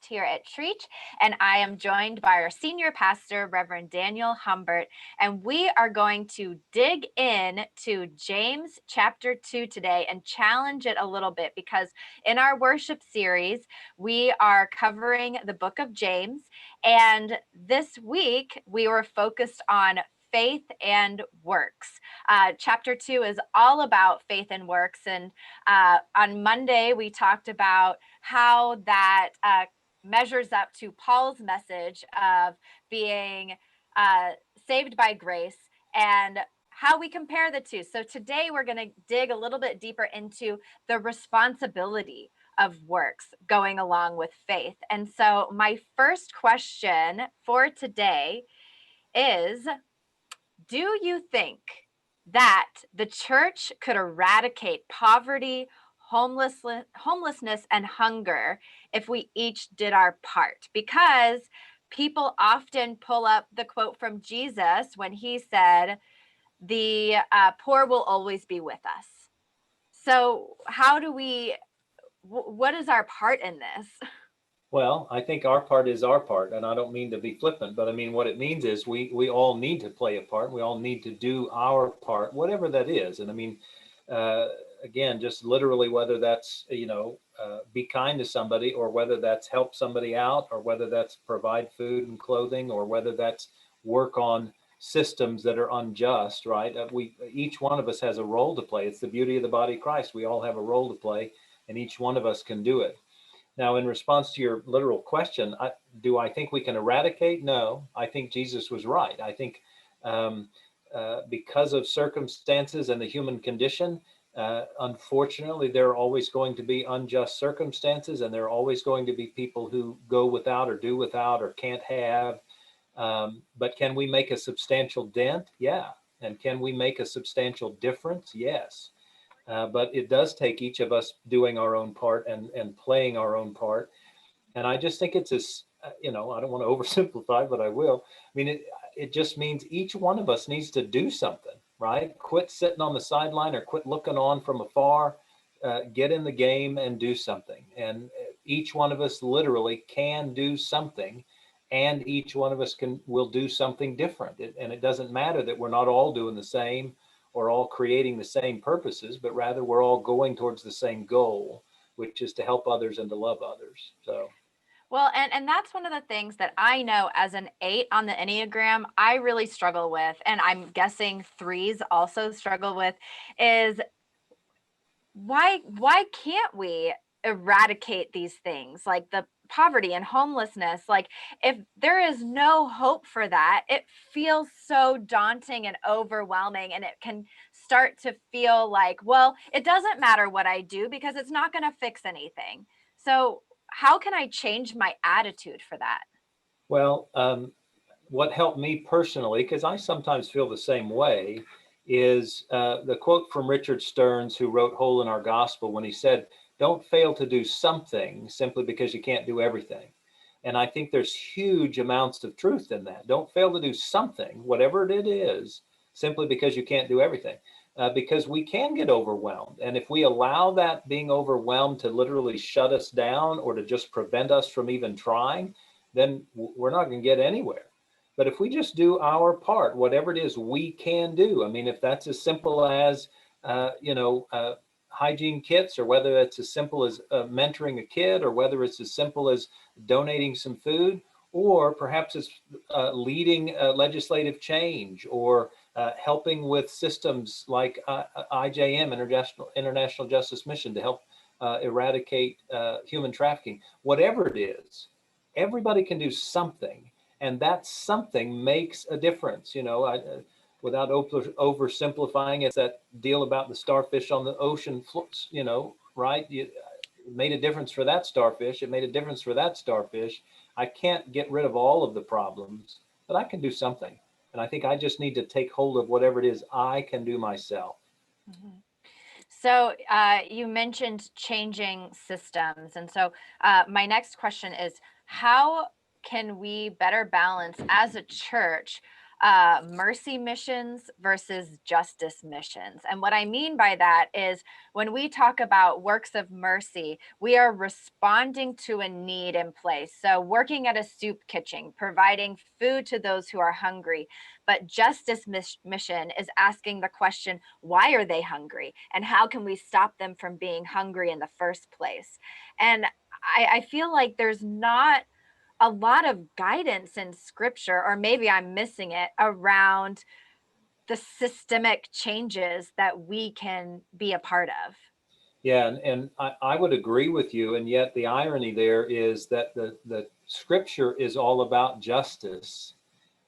here at Trietsch, and I am joined by our senior pastor, Reverend Daniel Humbert, and we are going to dig in to James chapter 2 today and challenge it a little bit, because in our worship series, we are covering the book of James, and this week we were focused on faith and works. Chapter 2 is all about faith and works. And on Monday, we talked about how that measures up to Paul's message of being saved by grace and how we compare the two. So today we're going to dig a little bit deeper into the responsibility of works going along with faith. And so my first question for today is, do you think that the church could eradicate poverty, homelessness, and hunger if we each did our part? Because people often pull up the quote from Jesus when he said, the poor will always be with us. So how do we, what is our part in this? Well, I think our part is our part, and I don't mean to be flippant, but I mean what it means is we all need to play a part. We all need to do our part, whatever that is. And I mean, again, just literally whether that's, be kind to somebody, or whether that's help somebody out, or whether that's provide food and clothing, or whether that's work on systems that are unjust, right? Each one of us has a role to play. It's the beauty of the body of Christ. We all have a role to play, and each one of us can do it. Now, in response to your literal question, do I think we can eradicate? No, I think Jesus was right. I think because of circumstances and the human condition, unfortunately, there are always going to be unjust circumstances, and there are always going to be people who go without or do without or can't have. But can we make a substantial dent? Yeah. And can we make a substantial difference? Yes. But it does take each of us doing our own part and playing our own part. And I just think it's I don't want to oversimplify, but I will. I mean, it just means each one of us needs to do something, right? Quit sitting on the sideline or quit looking on from afar. Get in the game and do something. And each one of us literally can do something, and each one of us will do something different. And it doesn't matter that we're not all doing the same or all creating the same purposes, but rather we're all going towards the same goal, which is to help others and to love others. So, well, and that's one of the things that I know as an 8 on the Enneagram, I really struggle with, and I'm guessing 3s also struggle with, is why can't we eradicate these things like the poverty and homelessness? Like, if there is no hope for that, it feels so daunting and overwhelming, and it can start to feel like, well, it doesn't matter what I do because it's not going to fix anything. So how can I change my attitude for that? well, what helped me personally, because I sometimes feel the same way, is the quote from Richard Stearns, who wrote Hole in Our Gospel, when he said, "Don't fail to do something simply because you can't do everything." And I think there's huge amounts of truth in that. Don't fail to do something, whatever it is, simply because you can't do everything. Because we can get overwhelmed. And if we allow that being overwhelmed to literally shut us down or to just prevent us from even trying, then we're not going to get anywhere. But if we just do our part, whatever it is we can do, I mean, if that's as simple as, hygiene kits, or whether it's as simple as mentoring a kid, or whether it's as simple as donating some food, or perhaps it's leading legislative change, or helping with systems like IJM, International Justice Mission, to help eradicate human trafficking. Whatever it is, everybody can do something, and that something makes a difference. Without oversimplifying, it's that deal about the starfish on the ocean, right? It made a difference for that starfish. It made a difference for that starfish. I can't get rid of all of the problems, but I can do something. And I think I just need to take hold of whatever it is I can do myself. Mm-hmm. So you mentioned changing systems. And so my next question is, how can we better balance as a church mercy missions versus justice missions. And what I mean by that is when we talk about works of mercy, we are responding to a need in place. So, working at a soup kitchen, providing food to those who are hungry. But justice mission is asking the question, why are they hungry? And how can we stop them from being hungry in the first place? And I feel like there's not a lot of guidance in scripture, or maybe I'm missing it, around the systemic changes that we can be a part of. Yeah, and I would agree with you. And yet the irony there is that the scripture is all about justice.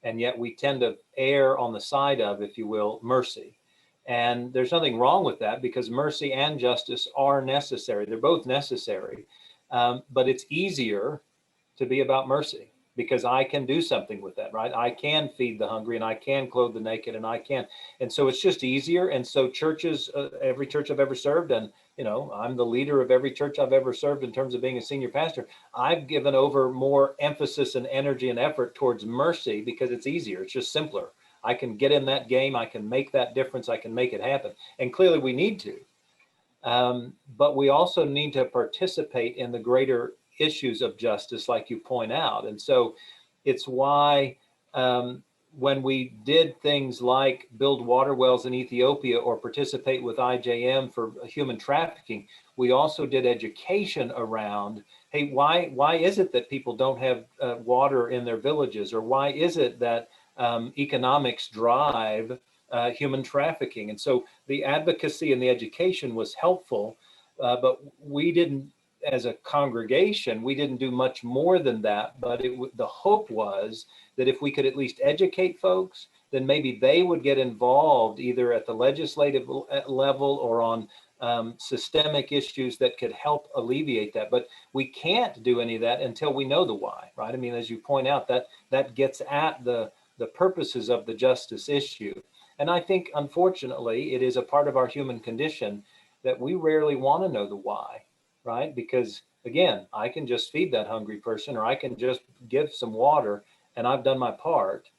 And yet we tend to err on the side of, if you will, mercy. And there's nothing wrong with that because mercy and justice are necessary. They're both necessary. But it's easier to be about mercy because I can do something with that, right? I can feed the hungry and I can clothe the naked and I can. And so it's just easier. And so churches, every church I've ever served, and I'm the leader of every church I've ever served in terms of being a senior pastor. I've given over more emphasis and energy and effort towards mercy because it's easier. It's just simpler. I can get in that game. I can make that difference. I can make it happen. And clearly we need to. But we also need to participate in the greater issues of justice, like you point out. And so it's why when we did things like build water wells in Ethiopia or participate with IJM for human trafficking, we also did education around, hey, why is it that people don't have water in their villages? Or why is it that economics drive human trafficking? And so the advocacy and the education was helpful, but we didn't, as a congregation, we didn't do much more than that. But the hope was that if we could at least educate folks, then maybe they would get involved either at the legislative level or on systemic issues that could help alleviate that. But we can't do any of that until we know the why, right? I mean, as you point out, that gets at the purposes of the justice issue. And I think, unfortunately, it is a part of our human condition that we rarely want to know the why, right? Because, again, I can just feed that hungry person or I can just give some water and I've done my part,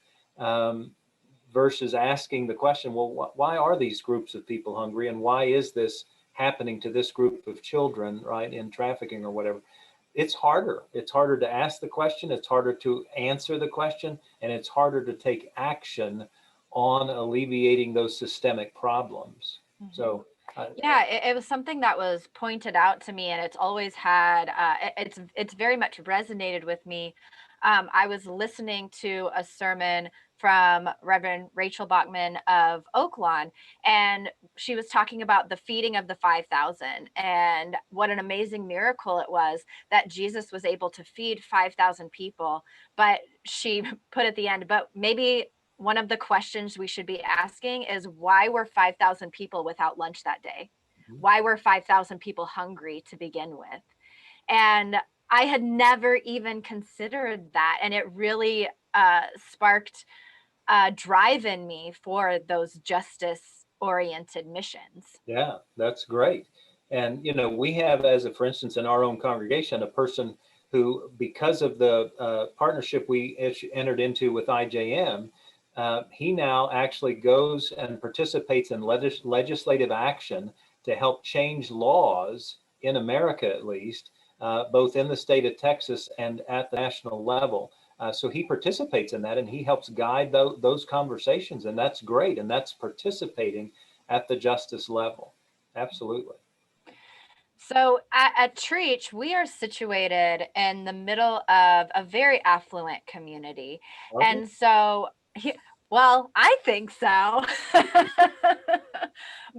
versus asking the question, well, why are these groups of people hungry and why is this happening to this group of children, right, in trafficking or whatever? It's harder. It's harder to ask the question. It's harder to answer the question. And it's harder to take action on alleviating those systemic problems. Mm-hmm. So, yeah, it was something that was pointed out to me, and it's always had, it's very much resonated with me. I was listening to a sermon from Reverend Rachel Bachman of Oaklawn, and she was talking about the feeding of the 5,000 and what an amazing miracle it was that Jesus was able to feed 5,000 people. But she put at the end, but maybe one of the questions we should be asking is why were 5,000 people without lunch that day? Why were 5,000 people hungry to begin with? And I had never even considered that. And it really sparked a drive in me for those justice oriented missions. Yeah, that's great. And, we have, for instance, in our own congregation, a person who, because of the partnership we entered into with IJM, he now actually goes and participates in legislative action to help change laws in America, at least, both in the state of Texas and at the national level. So he participates in that and he helps guide those conversations. And that's great. And that's participating at the justice level. Absolutely. So at Trietsch, we are situated in the middle of a very affluent community. And so, well, I think so.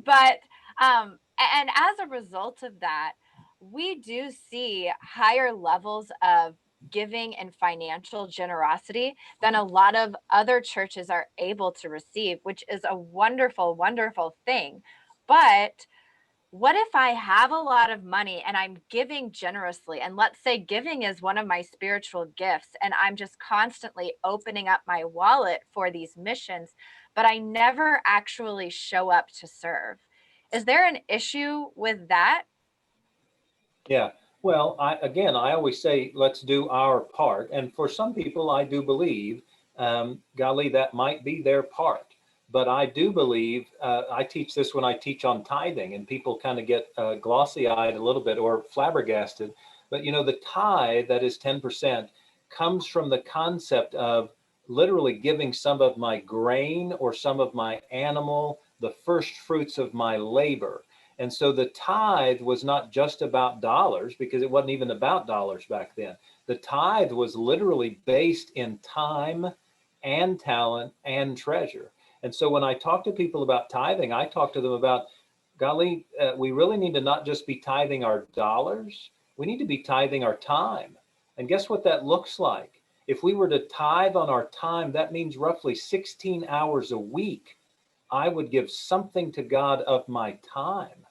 But, and as a result of that, we do see higher levels of giving and financial generosity than a lot of other churches are able to receive, which is a wonderful, wonderful thing. But what if I have a lot of money and I'm giving generously? And let's say giving is one of my spiritual gifts, and I'm just constantly opening up my wallet for these missions, but I never actually show up to serve. Is there an issue with that? Yeah. Well, I always say, let's do our part. And for some people, I do believe golly, that might be their part. But I do believe, I teach this when I teach on tithing, and people kind of get glossy eyed a little bit or flabbergasted. But the tithe, that is 10%, comes from the concept of literally giving some of my grain or some of my animal, the first fruits of my labor. And so the tithe was not just about dollars, because it wasn't even about dollars back then. The tithe was literally based in time and talent and treasure. And so when I talk to people about tithing, I talk to them about, golly, we really need to not just be tithing our dollars, we need to be tithing our time. And guess what that looks like? If we were to tithe on our time, that means roughly 16 hours a week. I would give something to God of my time.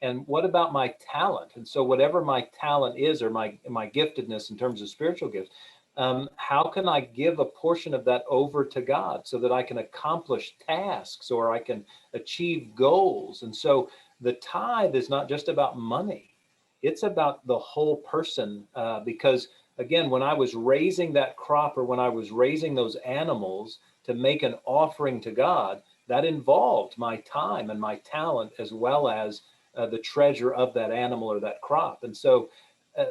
And what about my talent? And so whatever my talent is, or my giftedness in terms of spiritual gifts, how can I give a portion of that over to God so that I can accomplish tasks or I can achieve goals? And so the tithe is not just about money, it's about the whole person. Because again, when I was raising that crop, or when I was raising those animals to make an offering to God, that involved my time and my talent, as well as the treasure of that animal or that crop. And so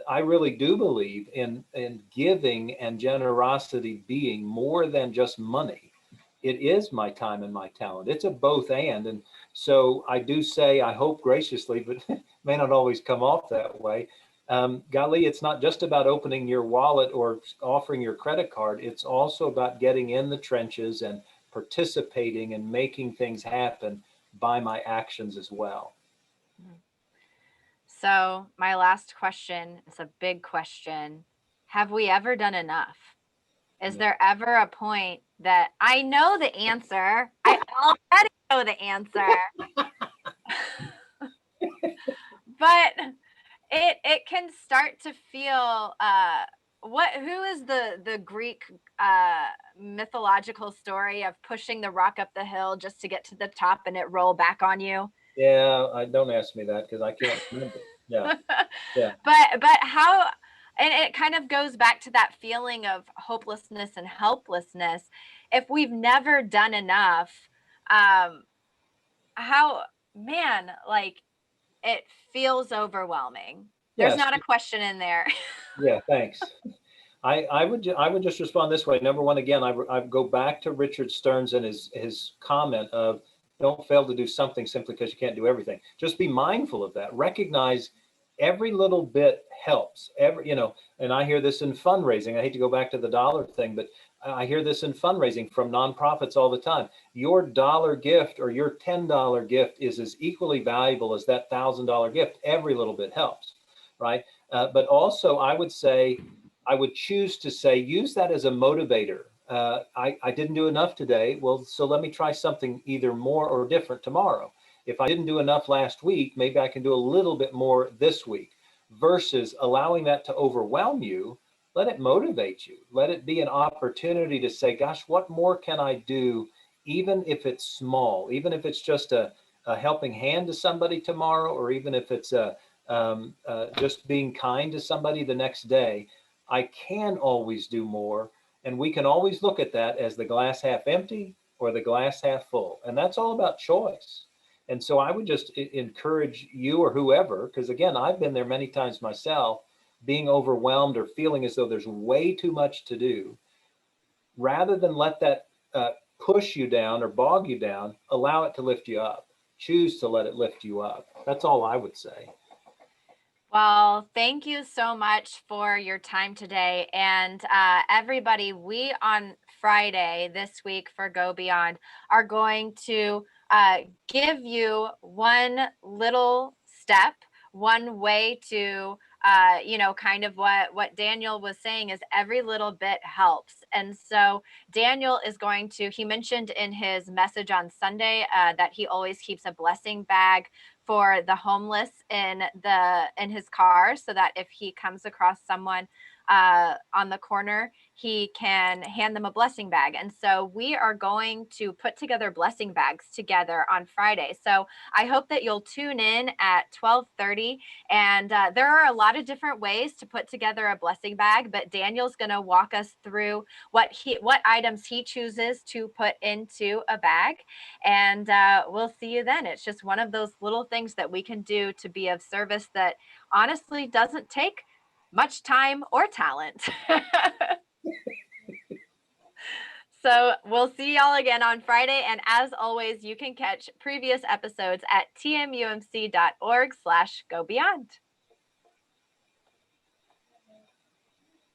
I really do believe in giving and generosity being more than just money. It is my time and my talent. It's a both and. And so I do say, I hope graciously, but it may not always come off that way. Golly, it's not just about opening your wallet or offering your credit card. It's also about getting in the trenches and participating and making things happen by my actions as well. So, my last question is a big question. Have we ever done enough? Is there ever a point that I know the answer? I already know the answer. But it can start to feel who is the Greek mythological story of pushing the rock up the hill just to get to the top and it roll back on you? Yeah, I don't ask me that because I can't remember. Yeah, yeah, But how, and it kind of goes back to that feeling of hopelessness and helplessness. If we've never done enough, um how, man, like, it feels overwhelming. There's yes, not a question in there. yeah. Thanks. I would just respond this way. Number one, again, I go back to Richard Stearns and his comment of, don't fail to do something simply because you can't do everything. Just be mindful of that. Recognize every little bit helps. And I hear this in fundraising. I hate to go back to the dollar thing, but I hear this in fundraising from nonprofits all the time. Your dollar gift or your $10 gift is as equally valuable as that $1,000 gift. Every little bit helps, right? But also, I would choose to say, use that as a motivator. I didn't do enough today. Well, so let me try something either more or different tomorrow. If I didn't do enough last week, maybe I can do a little bit more this week, versus allowing that to overwhelm you. Let it motivate you. Let it be an opportunity to say, gosh, what more can I do? Even if it's small, even if it's just a helping hand to somebody tomorrow, or even if it's just being kind to somebody the next day. I can always do more. And we can always look at that as the glass half empty or the glass half full. And that's all about choice. And so I would just encourage you or whoever, because again, I've been there many times myself, being overwhelmed or feeling as though there's way too much to do. Rather than let that push you down or bog you down, allow it to lift you up. Choose to let it lift you up. That's all I would say. Well, thank you so much for your time today. And everybody, we on Friday this week for Go Beyond are going to give you one little step, one way to, kind of what Daniel was saying is every little bit helps. And so Daniel is going to, he mentioned in his message on Sunday that he always keeps a blessing bag for the homeless in his car, so that if he comes across someone on the corner, he can hand them a blessing bag. And so we are going to put together blessing bags together on Friday. So I hope that you'll tune in at 12:30. And there are a lot of different ways to put together a blessing bag, but Daniel's going to walk us through what items he chooses to put into a bag. And we'll see you then. It's just one of those little things that we can do to be of service that honestly doesn't take much time or talent. So we'll see y'all again on Friday. And as always, you can catch previous episodes at tmumc.org/go beyond.